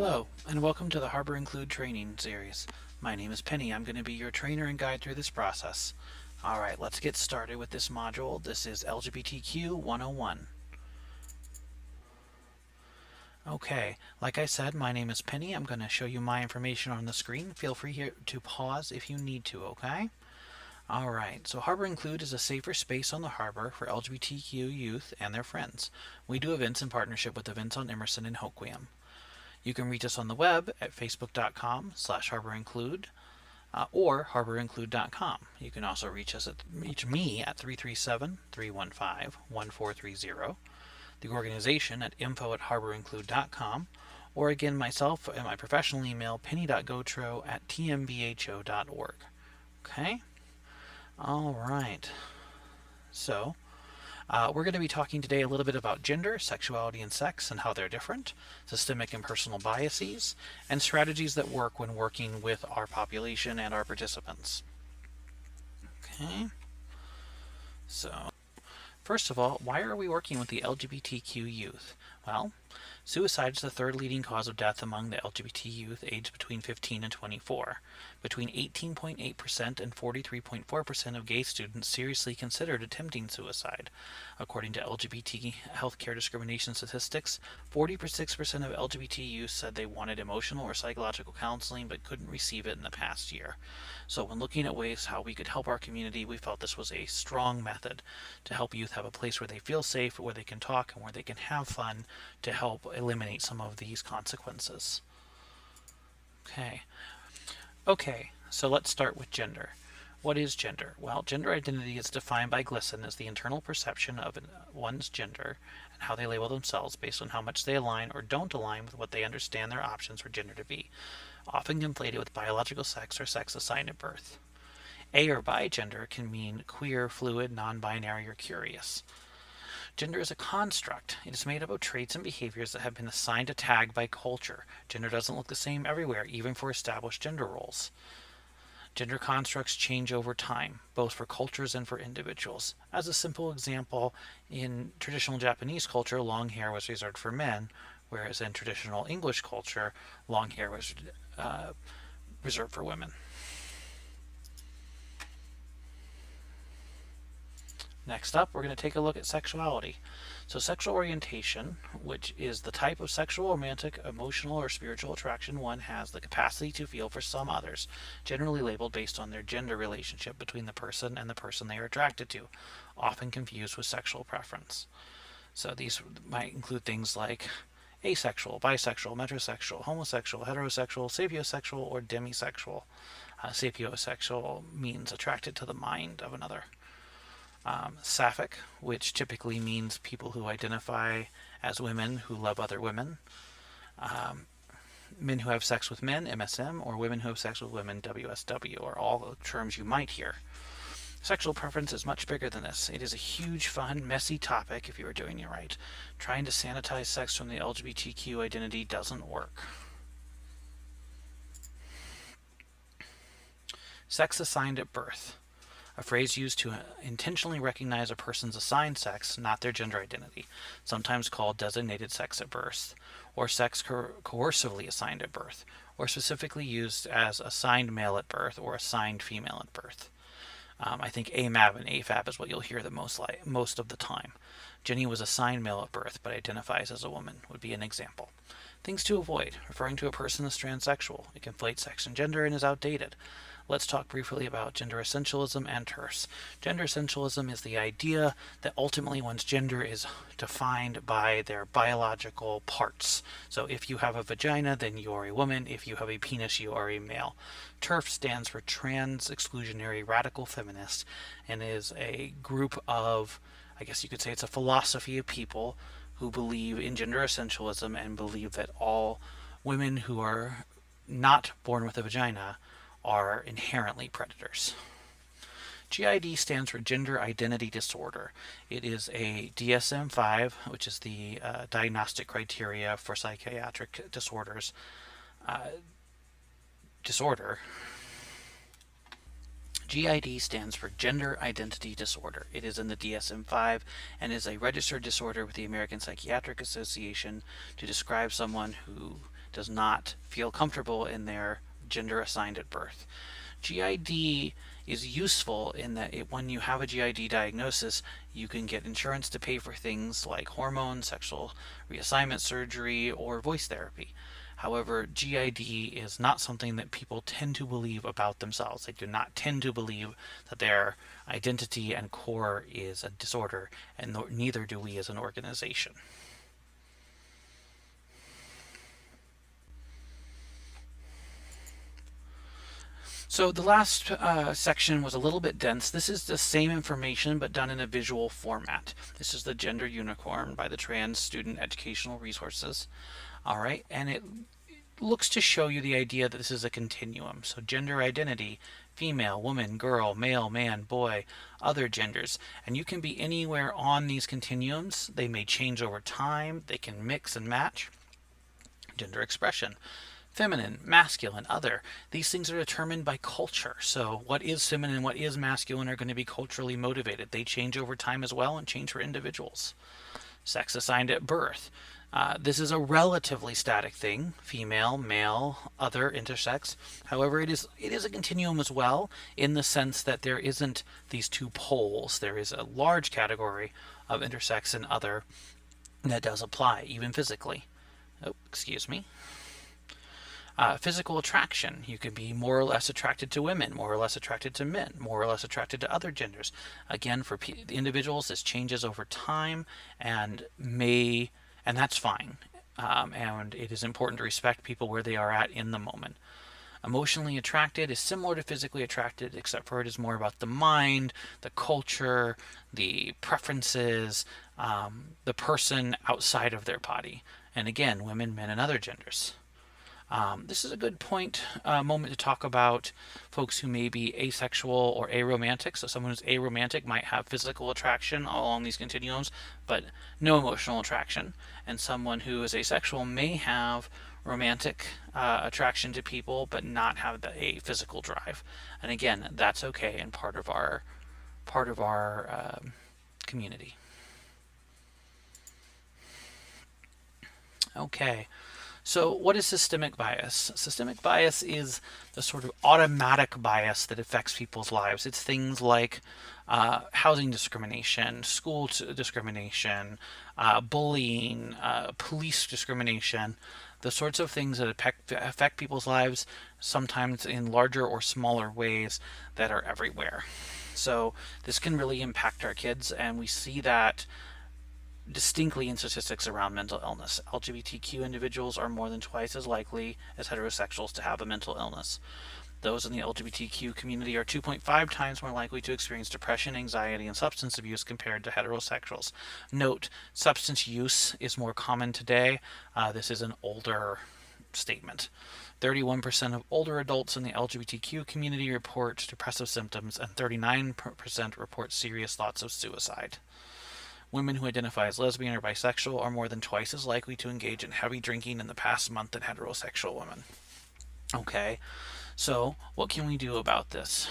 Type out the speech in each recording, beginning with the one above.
Hello, and welcome to the Harbor Include training series. My name is Penny. I'm going to be your trainer and guide through this process. Alright, let's get started with this module. This is LGBTQ 101. Okay, like I said, my name is Penny. I'm going to show you my information on the screen. Feel free here to pause if you need to, okay? Alright, so Harbor Include is a safer space on the harbor for LGBTQ youth and their friends. We do events in partnership with Events on Emerson and Hoquiam. You can reach us on the web at facebook.com/harborinclude or harborinclude.com. You can also reach me at 337-315-1430, the organization at info@harborinclude.com, or again myself at my professional email penny.gotro@tmbho.org. Okay? All right. So, we're going to be talking today a little bit about gender, sexuality, and sex and how they're different, systemic and personal biases, and strategies that work when working with our population and our participants. Okay, so first of all, why are we working with the LGBTQ youth? Well, suicide is the third leading cause of death among the LGBT youth aged between 15 and 24. Between 18.8% and 43.4% of gay students seriously considered attempting suicide. According to LGBT healthcare discrimination statistics, 46% of LGBT youth said they wanted emotional or psychological counseling but couldn't receive it in the past year. So when looking at ways how we could help our community, we felt this was a strong method to help youth have a place where they feel safe, where they can talk, and where they can have fun to help eliminate some of these consequences. Okay, so let's start with gender. What is gender? Well, gender identity is defined by GLSEN as the internal perception of one's gender and how they label themselves based on how much they align or don't align with what they understand their options for gender to be, often conflated with biological sex or sex assigned at birth. A or bi gender can mean queer, fluid, non-binary, or curious. Gender is a construct. It is made up of traits and behaviors that have been assigned a tag by culture. Gender doesn't look the same everywhere, even for established gender roles. Gender constructs change over time, both for cultures and for individuals. As a simple example, in traditional Japanese culture, long hair was reserved for men, whereas in traditional English culture, long hair was reserved for women. Next up, we're going to take a look at sexuality. So sexual orientation, which is the type of sexual, romantic, emotional, or spiritual attraction one has the capacity to feel for some others, generally labeled based on their gender relationship between the person and the person they are attracted to, often confused with sexual preference. So these might include things like asexual, bisexual, metrosexual, homosexual, heterosexual, sapiosexual, or demisexual. Sapiosexual means attracted to the mind of another. Sapphic, which typically means people who identify as women who love other women. Men who have sex with men, MSM, or women who have sex with women, WSW, are all the terms you might hear. Sexual preference is much bigger than this. It is a huge, fun, messy topic if you are doing it right. Trying to sanitize sex from the LGBTQ identity doesn't work. Sex assigned at birth. A phrase used to intentionally recognize a person's assigned sex, not their gender identity, sometimes called designated sex at birth, or sex coercively assigned at birth, or specifically used as assigned male at birth or assigned female at birth. I think AMAB and AFAB is what you'll hear the most of the time. Jenny was assigned male at birth but identifies as a woman would be an example. Things to avoid. Referring to a person as transsexual. It conflates sex and gender and is outdated. Let's talk briefly about gender essentialism and TERS. Gender essentialism is the idea that ultimately one's gender is defined by their biological parts. So if you have a vagina, then you are a woman. If you have a penis, you are a male. TERF stands for Trans Exclusionary Radical Feminist and is a group of, I guess you could say it's a philosophy of people who believe in gender essentialism and believe that all women who are not born with a vagina are inherently predators. GID stands for Gender Identity Disorder. It is a DSM-5, which is the diagnostic criteria for psychiatric disorders. GID stands for Gender Identity Disorder. It is in the DSM-5 and is a registered disorder with the American Psychiatric Association to describe someone who does not feel comfortable in their gender assigned at birth. GID is useful in that when you have a GID diagnosis, you can get insurance to pay for things like hormones, sexual reassignment surgery, or voice therapy. However, GID is not something that people tend to believe about themselves. They do not tend to believe that their identity and core is a disorder, and neither do we as an organization. So the last section was a little bit dense. This is the same information but done in a visual format. This is the Gender Unicorn by the Trans Student Educational Resources. All right, and it looks to show you the idea that this is a continuum. So gender identity, female, woman, girl, male, man, boy, other genders. And you can be anywhere on these continuums. They may change over time. They can mix and match. Gender expression. Feminine, masculine, other. These things are determined by culture. So what is feminine, what is masculine are going to be culturally motivated. They change over time as well and change for individuals. Sex assigned at birth. This is a relatively static thing. Female, male, other, intersex. However, it is a continuum as well, in the sense that there isn't these two poles. There is a large category of intersex and other that does apply, even physically. Oh, excuse me. Physical attraction. You could be more or less attracted to women, more or less attracted to men, more or less attracted to other genders. Again, for individuals, this changes over time and that's fine. And it is important to respect people where they are at in the moment. Emotionally attracted is similar to physically attracted, except for it is more about the mind, the culture, the preferences, the person outside of their body. And again, women, men, and other genders. This is a good moment to talk about folks who may be asexual or aromantic. So someone who's aromantic might have physical attraction along these continuums, but no emotional attraction. And someone who is asexual may have romantic attraction to people, but not have a physical drive. And again, that's okay and part of our community. Okay. So what is systemic bias? Systemic bias is the sort of automatic bias that affects people's lives. It's things like housing discrimination, school discrimination, bullying, police discrimination, the sorts of things that affect people's lives, sometimes in larger or smaller ways that are everywhere. So this can really impact our kids, and we see that distinctly in statistics around mental illness. LGBTQ individuals are more than twice as likely as heterosexuals to have a mental illness. Those in the LGBTQ community are 2.5 times more likely to experience depression, anxiety, and substance abuse compared to heterosexuals. Note, substance use is more common today. This is an older statement. 31% of older adults in the LGBTQ community report depressive symptoms, and 39% report serious thoughts of suicide. Women who identify as lesbian or bisexual are more than twice as likely to engage in heavy drinking in the past month than heterosexual women. Okay, so what can we do about this?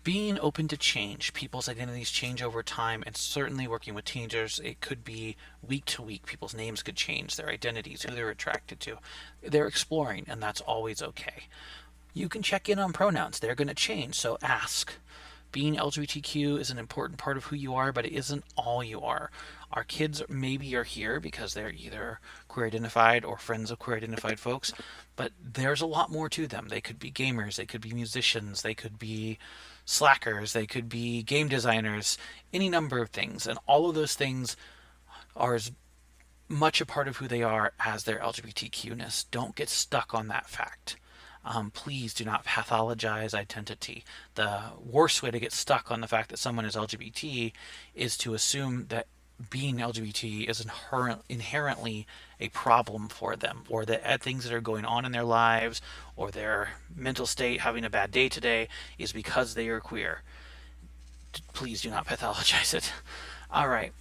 Being open to change. People's identities change over time, and certainly working with teenagers, it could be week to week. People's names could change, their identities, who they're attracted to. They're exploring, and that's always okay. You can check in on pronouns. They're going to change, so ask. Being LGBTQ is an important part of who you are, but it isn't all you are. Our kids maybe are here because they're either queer identified or friends of queer identified folks, but there's a lot more to them. They could be gamers, they could be musicians, they could be slackers, they could be game designers, any number of things. And all of those things are as much a part of who they are as their LGBTQ-ness. Don't get stuck on that fact. Please do not pathologize identity. The worst way to get stuck on the fact that someone is LGBT is to assume that being LGBT is inherently a problem for them, or that things that are going on in their lives or their mental state, having a bad day today, is because they are queer. Please do not pathologize it. All right.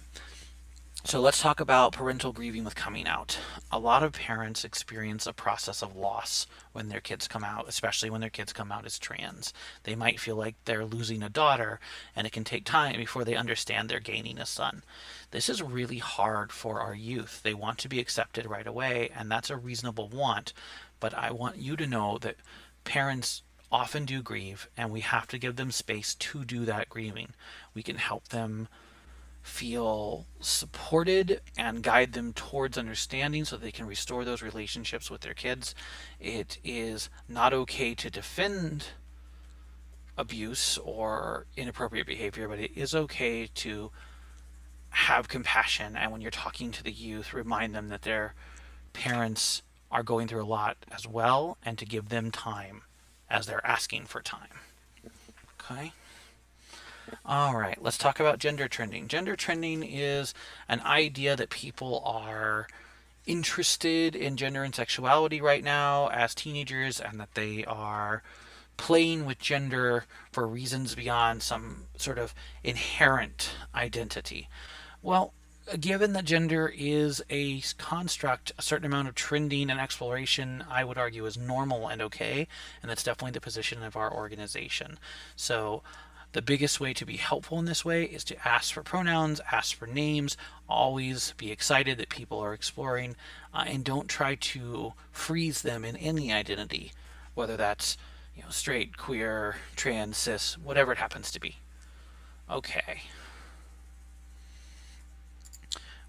So let's talk about parental grieving with coming out. A lot of parents experience a process of loss when their kids come out, especially when their kids come out as trans. They might feel like they're losing a daughter, and it can take time before they understand they're gaining a son. This is really hard for our youth. They want to be accepted right away, and that's a reasonable want. But I want you to know that parents often do grieve, and we have to give them space to do that grieving. We can help them feel supported and guide them towards understanding so they can restore those relationships with their kids. It is not okay to defend abuse or inappropriate behavior, but it is okay to have compassion. And when you're talking to the youth, remind them that their parents are going through a lot as well, and to give them time as they're asking for time. Okay? All right, let's talk about gender trending. Gender trending is an idea that people are interested in gender and sexuality right now as teenagers, and that they are playing with gender for reasons beyond some sort of inherent identity. Well, given that gender is a construct, a certain amount of trending and exploration, I would argue, is normal and okay, and that's definitely the position of our organization. So the biggest way to be helpful in this way is to ask for pronouns, ask for names, always be excited that people are exploring, and don't try to freeze them in any identity, whether that's straight, queer, trans, cis, whatever it happens to be. Okay.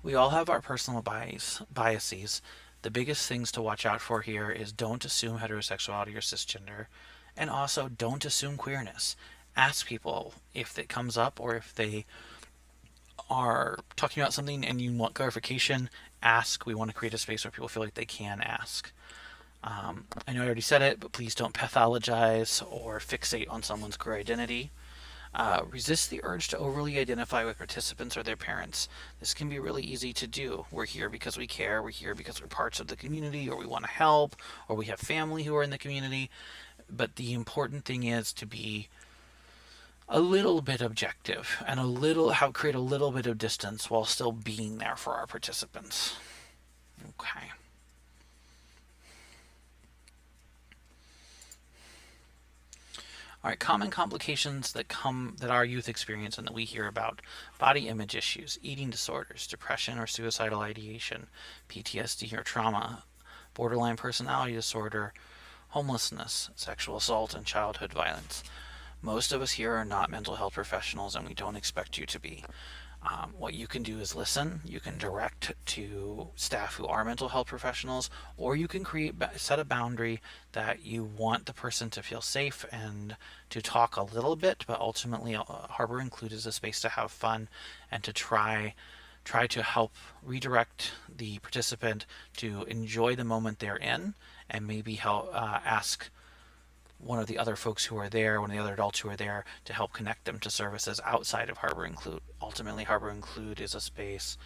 We all have our personal biases. The biggest things to watch out for here is don't assume heterosexuality or cisgender, and also don't assume queerness. Ask people if it comes up, or if they are talking about something and you want clarification. Ask. We want to create a space where people feel like they can ask. I know I already said it, but please don't pathologize or fixate on someone's queer identity. Resist the urge to overly identify with participants or their parents. This can be really easy to do. We're here because we care. We're here because we're parts of the community, or we want to help, or we have family who are in the community. But the important thing is to be a little bit objective and create a little bit of distance while still being there for our participants. Okay. All right, common complications that our youth experience and that we hear about: body image issues, eating disorders, depression or suicidal ideation, PTSD or trauma, borderline personality disorder, homelessness, sexual assault, and childhood violence. Most of us here are not mental health professionals, and we don't expect you to be. What you can do is listen. You can direct to staff who are mental health professionals, or you can set a boundary that you want the person to feel safe and to talk a little bit, but ultimately Harbor Include is a space to have fun and to try to help redirect the participant to enjoy the moment they're in, and maybe help ask one of the other folks who are there, one of the other adults who are there, to help connect them to services outside of Harbor Include. Ultimately, Harbor Include is a space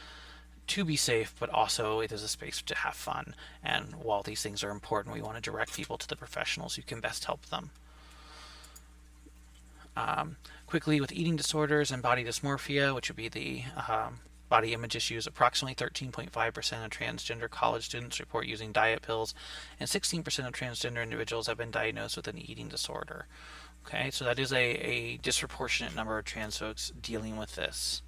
to be safe, but also it is a space to have fun. And while these things are important, we want to direct people to the professionals who can best help them. Quickly, with eating disorders and body dysmorphia, which would be the body image issues, approximately 13.5% of transgender college students report using diet pills, and 16% of transgender individuals have been diagnosed with an eating disorder. Okay, so that is a disproportionate number of trans folks dealing with this.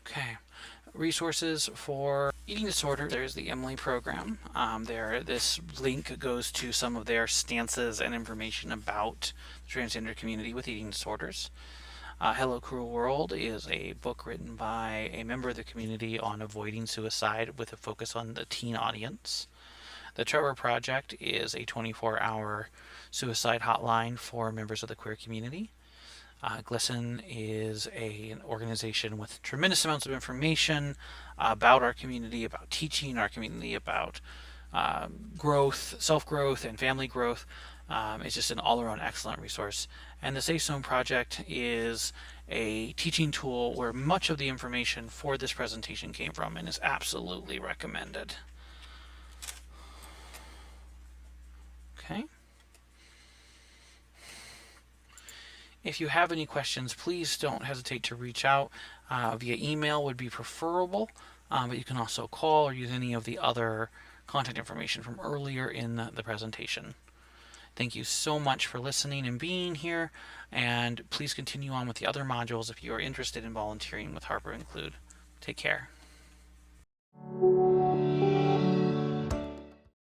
Okay, resources for eating disorder. There's the Emily program. This link goes to some of their stances and information about the transgender community with eating disorders. Hello Cruel World is a book written by a member of the community on avoiding suicide with a focus on the teen audience. The Trevor Project is a 24-hour suicide hotline for members of the queer community. GLSEN is an organization with tremendous amounts of information about our community, about teaching our community, about growth, self-growth, and family growth. It's just an all-around excellent resource. And the Safe Zone Project is a teaching tool where much of the information for this presentation came from, and is absolutely recommended. Okay. If you have any questions, please don't hesitate to reach out. Via email would be preferable, but you can also call or use any of the other contact information from earlier in the presentation. Thank you so much for listening and being here, and please continue on with the other modules if you are interested in volunteering with Harper Include. Take care.